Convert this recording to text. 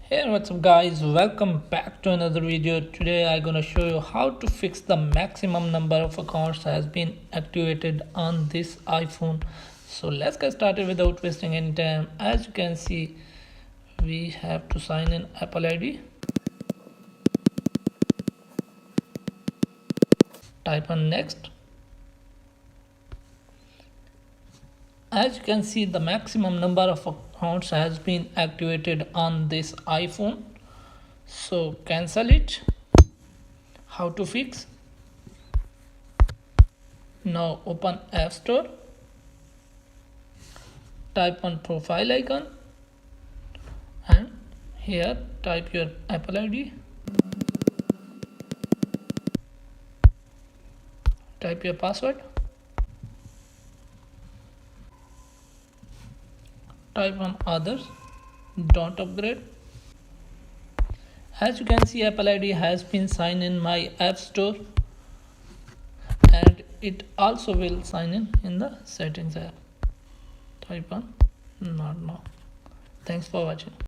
Hey, what's up guys, welcome back to another video. Today I'm gonna show you how to fix the maximum number of accounts has been activated on this iPhone. So let's get started without wasting any time. As you can see, we have to sign in Apple ID. Type on next. As you can see, the maximum number of accounts has been activated on this iPhone. So cancel it. How to fix? Now open App Store, type on profile icon, and here type your Apple ID, type your password, type on others, don't upgrade. As you can see, Apple ID has been signed in my App Store, and it also will sign in the settings app. Type on not now. Thanks for watching.